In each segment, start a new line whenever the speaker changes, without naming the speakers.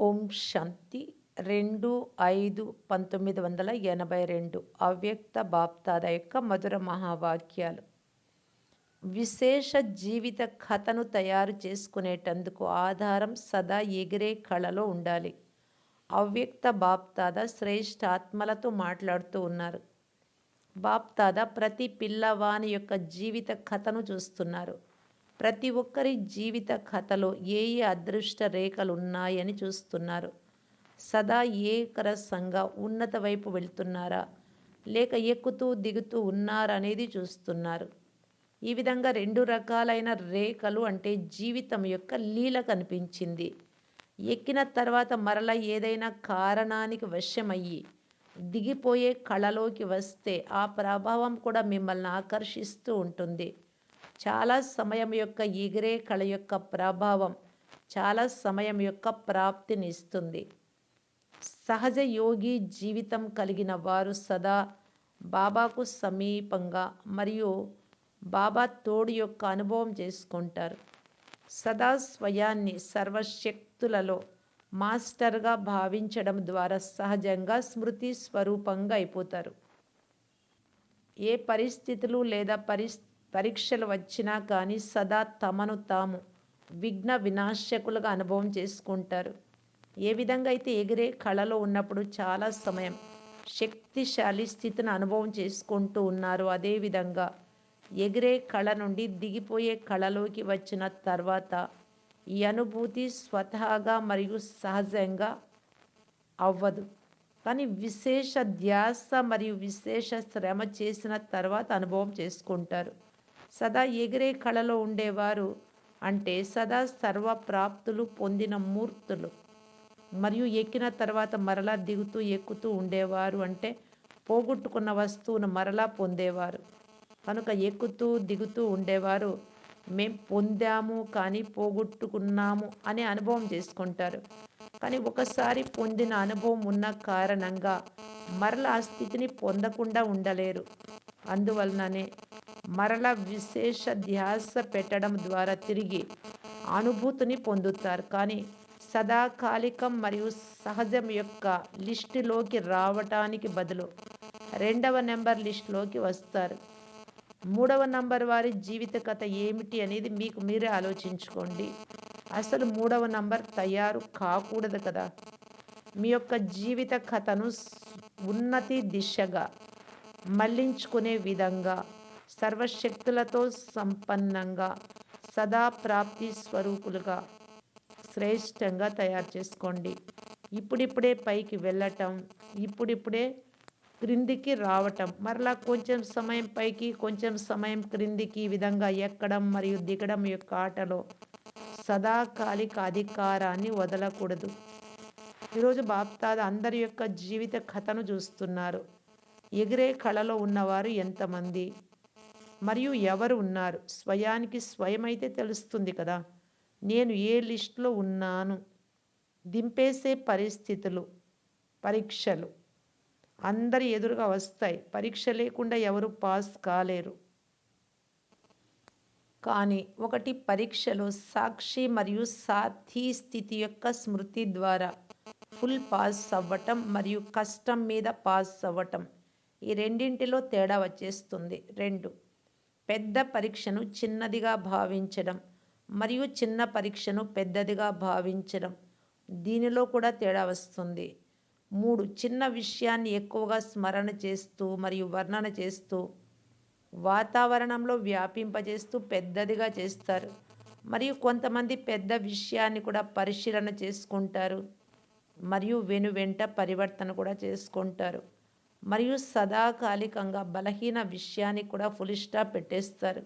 ఓం శాంతి 2/5/1982 అవ్యక్త బాప్దాద యొక్క మధుర మహావాక్యాలు. విశేష జీవిత కథను తయారు చేసుకునేటందుకు ఆధారం సదా ఎగిరే కళలో ఉండాలి. అవ్యక్త బాప్దాద శ్రేష్ఠ ఆత్మలతో మాట్లాడుతూ ఉన్నారు. బాప్దాద ప్రతి పిల్లవాని యొక్క జీవిత కథను చూస్తున్నారు. ప్రతి ఒక్కరి జీవిత కథలో ఏ అదృష్ట రేఖలు ఉన్నాయని చూస్తున్నారు. సదా ఏకరసంగా ఉన్నత వైపు వెళ్తున్నారా లేక ఎక్కుతూ దిగుతూ ఉన్నారా అనేది చూస్తున్నారు. ఈ విధంగా 2 రకాలైన రేఖలు అంటే జీవితం యొక్క లీల కనిపించింది. ఎక్కిన తర్వాత మరలా ఏదైనా కారణానికి వశమయ్యి దిగిపోయే కళలోకి వస్తే ఆ ప్రభావం కూడా మిమ్మల్ని ఆకర్షిస్తూ ఉంటుంది. చాలా సమయం యొక్క ఎగిరే కళ యొక్క ప్రభావం చాలా సమయం యొక్క ప్రాప్తిని ఇస్తుంది. సహజ యోగి జీవితం కలిగిన వారు సదా బాబాకు సమీపంగా మరియు బాబా తోడు యొక్క అనుభవం చేసుకుంటారు. సదా స్వయాన్ని సర్వశక్తులలో మాస్టర్గా భావించడం ద్వారా సహజంగా స్మృతి స్వరూపంగా అయిపోతారు. ఏ పరిస్థితులు లేదా పరీక్షలు వచ్చినా కానీ సదా తమను తాము విఘ్న వినాశకులుగా అనుభవం చేసుకుంటారు. ఏ విధంగా అయితే ఎగిరే కళలో ఉన్నప్పుడు చాలా సమయం శక్తిశాలి స్థితిని అనుభవం చేసుకుంటూ ఉన్నారు, అదేవిధంగా ఎగిరే కళ నుండి దిగిపోయే కళలోకి వచ్చిన తర్వాత ఈ అనుభూతి స్వతహాగా మరియు సహజంగా అవ్వదు, కానీ విశేష ధ్యాస మరియు విశేష శ్రమ చేసిన తర్వాత అనుభవం చేసుకుంటారు. సదా ఎగిరే కళలో ఉండేవారు అంటే సదా సర్వప్రాప్తులు పొందిన మూర్తులు. మరియు ఎక్కిన తర్వాత మరలా దిగుతూ ఎక్కుతూ ఉండేవారు అంటే పోగొట్టుకున్న వస్తువును మరలా పొందేవారు. కనుక ఎక్కుతూ దిగుతూ ఉండేవారు మేం పొందాము కానీ పోగొట్టుకున్నాము అనే అనుభవం చేసుకుంటారు. కానీ ఒకసారి పొందిన అనుభవం ఉన్న కారణంగా మరలా ఆ స్థితిని పొందకుండా ఉండలేరు. అందువలననే మరలా విశేష ధ్యాస పెట్టడం ద్వారా తిరిగి అనుభూతిని పొందుతారు. కానీ సదాకాలికం మరియు సహజం యొక్క లిస్టులోకి రావటానికి బదులు 2వ నెంబర్ లిస్టులోకి వస్తారు. 3వ నంబర్ వారి జీవిత కథ ఏమిటి అనేది మీకు మీరే ఆలోచించుకోండి. అసలు 3వ నంబర్ తయారు కాకూడదు కదా. మీ యొక్క జీవిత కథను ఉన్నతి దిశగా మళ్లించుకునే విధంగా సర్వశక్తులతో సంపన్నంగా సదా ప్రాప్తి స్వరూపులుగా శ్రేష్టంగా తయారు చేసుకోండి. ఇప్పుడిప్పుడే పైకి వెళ్ళటం, ఇప్పుడిప్పుడే క్రిందికి రావటం, మరలా కొంచెం సమయం పైకి కొంచెం సమయం క్రిందికి ఈ విధంగా ఎక్కడం మరియు దిగడం యొక్క ఆటలో సదాకాలిక అధికారాన్ని వదలకూడదు. ఈరోజు బాప్దాద అందరి యొక్క జీవిత కథను చూస్తున్నారు. ఎగిరే కళలో ఉన్నవారు ఎంతమంది మరియు ఎవరు ఉన్నారు? స్వయానికి స్వయమైతే తెలుస్తుంది కదా. నేను ఏ లిస్టులో ఉన్నాను? దింపేసే పరిస్థితులు, పరీక్షలు అందరి ఎదురుగా వస్తాయి. పరీక్ష లేకుండా ఎవరు పాస్ కాలేరు. కానీ ఒకటి పరీక్షలో సాక్షి మరియు సాథీ స్థితి యొక్క స్మృతి ద్వారా ఫుల్ పాస్ అవ్వటం మరియు కష్టం మీద పాస్ అవ్వటం, ఈ రెండింటిలో తేడా వచ్చేస్తుంది. 2. పెద్ద పరీక్షను చిన్నదిగా భావించడం మరియు చిన్న పరీక్షను పెద్దదిగా భావించడం, దీనిలో కూడా తేడా వస్తుంది. 3. చిన్న విషయాన్ని ఎక్కువగా స్మరణ చేస్తూ మరియు వర్ణన చేస్తూ వాతావరణంలో వ్యాపింపజేస్తూ పెద్దదిగా చేస్తారు. మరియు కొంతమంది పెద్ద విషయాన్ని కూడా పరిశీలన చేసుకుంటారు మరియు వెనువెంట పరివర్తన కూడా చేసుకుంటారు. మరియు సదాకాలికంగా బలహీన విషయాన్ని కూడా ఫుల్ స్టాప్ పెట్టేస్తారు.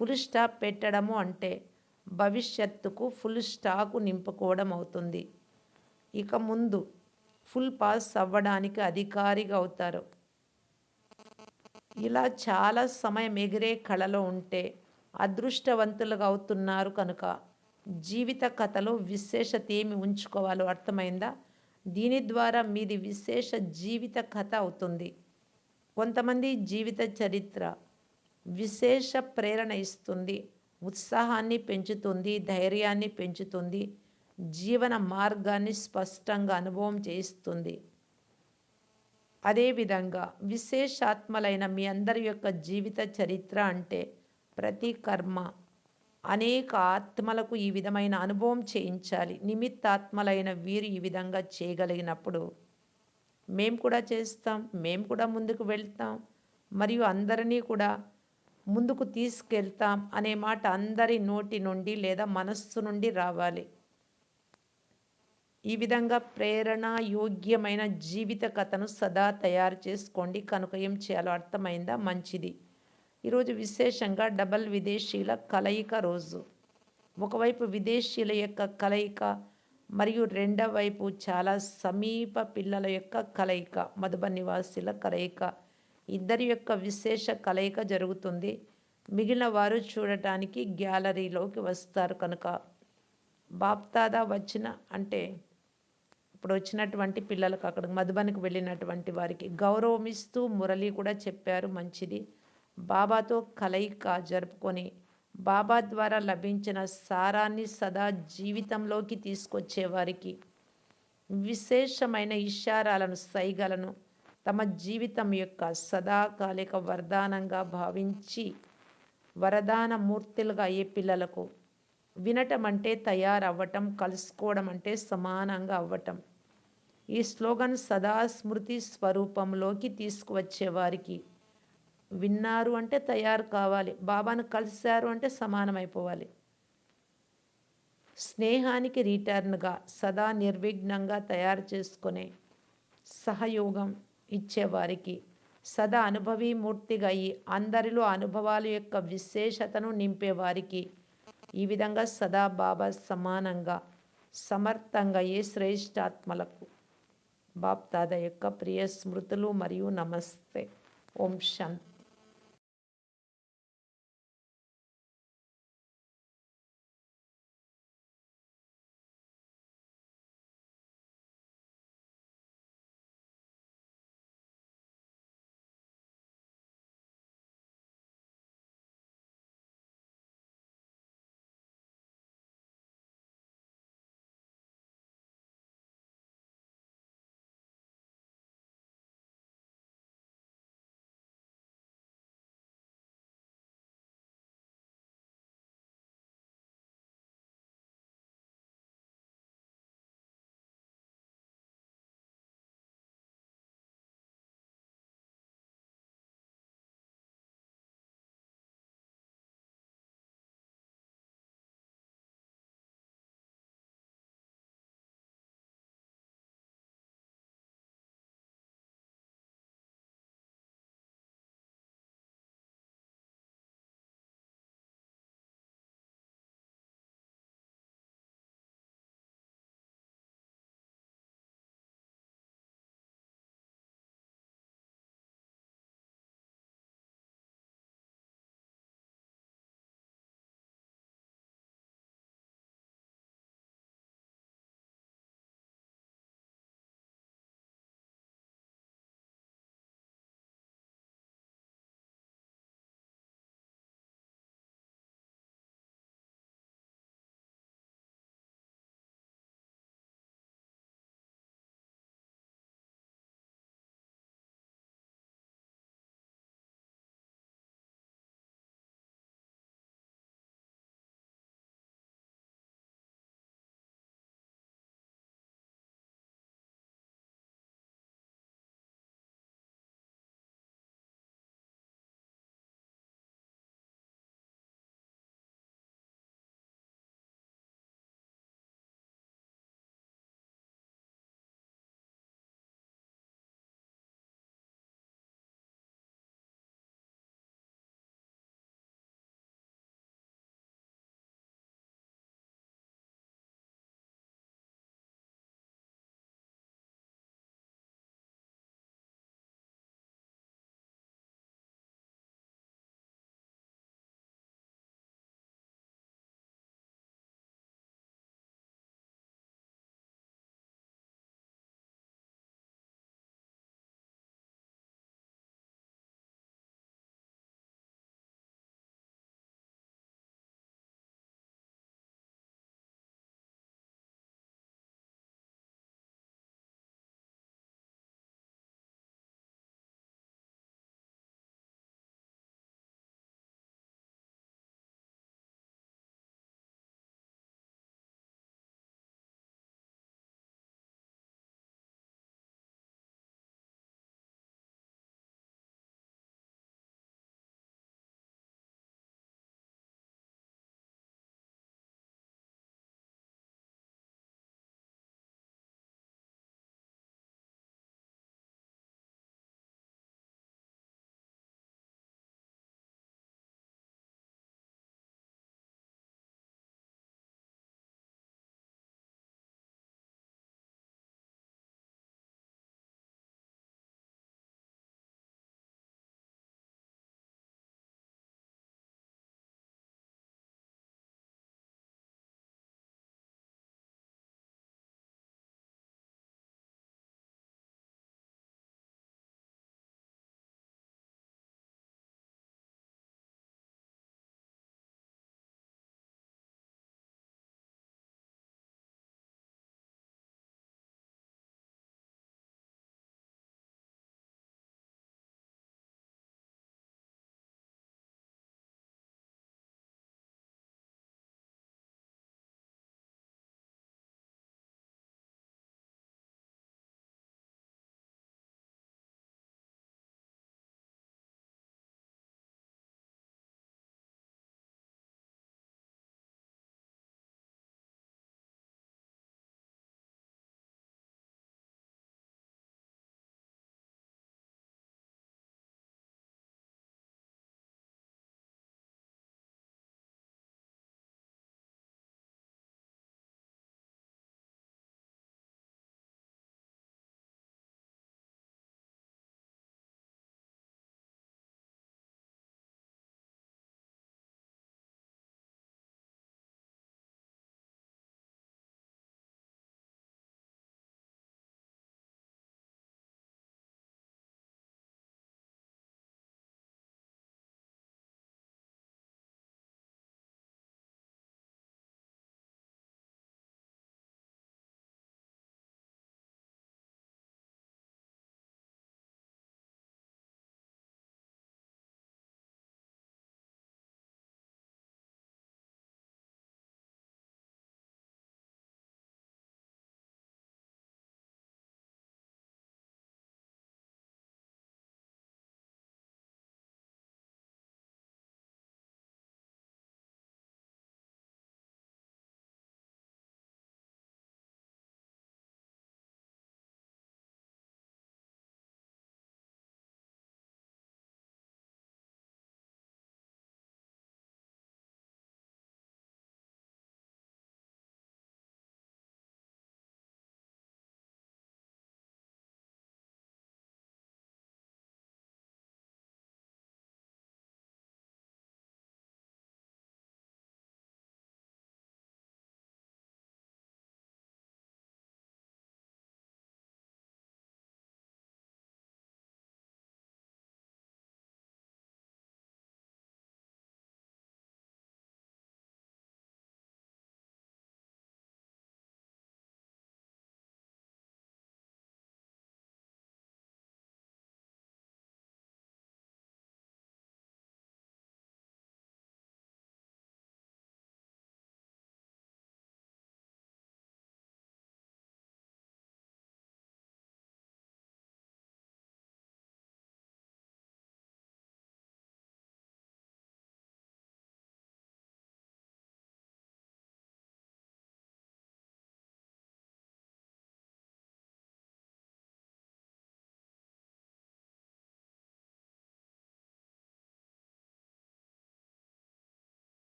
ఫుల్ స్టాప్ పెట్టడము అంటే భవిష్యత్తుకు ఫుల్ స్టాకు నింపుకోవడం అవుతుంది. ఇక ముందు ఫుల్ పాస్ అవ్వడానికి అధికారిగా అవుతారు. ఇలా చాలా సమయం ఎగిరే కళలో ఉంటే అదృష్టవంతులుగా అవుతున్నారు. కనుక జీవిత కథలో విశేషత ఏమి ఉంచుకోవాలో అర్థమైందా? దీని ద్వారా మీది విశేష జీవిత కథ అవుతుంది. కొంతమంది జీవిత చరిత్ర విశేష ప్రేరణ ఇస్తుంది, ఉత్సాహాన్ని పెంచుతుంది, ధైర్యాన్ని పెంచుతుంది, జీవన మార్గాన్ని స్పష్టంగా అనుభవం చేస్తుంది. అదేవిధంగా విశేషాత్మలైన మీ అందరి యొక్క జీవిత చరిత్ర అంటే ప్రతి కర్మ అనేక ఆత్మలకు ఈ విధమైన అనుభవం చేయించాలి. నిమిత్తాత్మలైన వీరు ఈ విధంగా చేయగలిగినప్పుడు మేము కూడా చేస్తాం, మేము కూడా ముందుకు వెళ్తాం, మరియు అందరినీ కూడా ముందుకు తీసుకెళ్తాం అనే మాట అందరి నోటి నుండి లేదా మనస్సు నుండి రావాలి. ఈ విధంగా ప్రేరణ యోగ్యమైన జీవిత కథను సదా తయారు చేసుకోండి. కనుక ఏం చేయాలో అర్థమైందా? మంచిది. ఈరోజు విశేషంగా డబల్ విదేశీయుల కలయిక రోజు. ఒకవైపు విదేశీయుల యొక్క కలయిక మరియు రెండవ వైపు చాలా సమీప పిల్లల యొక్క కలయిక, మధుబన్ నివాసుల కలయిక, ఇద్దరి యొక్క విశేష కలయిక జరుగుతుంది. మిగిలిన వారు చూడటానికి గ్యాలరీలోకి వస్తారు. కనుక బాప్దాదా వచ్చిన అంటే ఇప్పుడు వచ్చినటువంటి పిల్లలకు, అక్కడ మధుబన్కి వెళ్ళినటువంటి వారికి గౌరవం ఇస్తూ మురళి కూడా చెప్పారు. మంచిది. బాబాతో కలయిక జరుపుకొని బాబా ద్వారా లభించిన సారాన్ని సదా జీవితంలోకి తీసుకొచ్చే వారికి విశేషమైన ఇషారాలను, సైగలను తమ జీవితం యొక్క సదాకాలిక వరదానంగా భావించి వరదాన మూర్తులుగా అయ్యే పిల్లలకు వినటం అంటే తయారవ్వటం, కలుసుకోవడం అంటే సమానంగా అవ్వటం. ఈ స్లోగన్ సదా స్మృతి స్వరూపంలోకి తీసుకువచ్చే వారికి విన్నారు అంటే తయారు కావాలి, బాబాను కలిశారు అంటే సమానమైపోవాలి. స్నేహానికి రిటర్న్గా సదా నిర్విఘ్నంగా తయారు చేసుకునే సహయోగం ఇచ్చేవారికి సదా అనుభవీమూర్తిగా అయ్యి అందరిలో అనుభవాల యొక్క విశేషతను నింపేవారికి ఈ విధంగా సదా బాబా సమానంగా సమర్థంగా ఏ శ్రేష్టాత్మలకు బాప్ దాదా యొక్క ప్రియ స్మృతులు మరియు నమస్తే. ఓం శాంతి.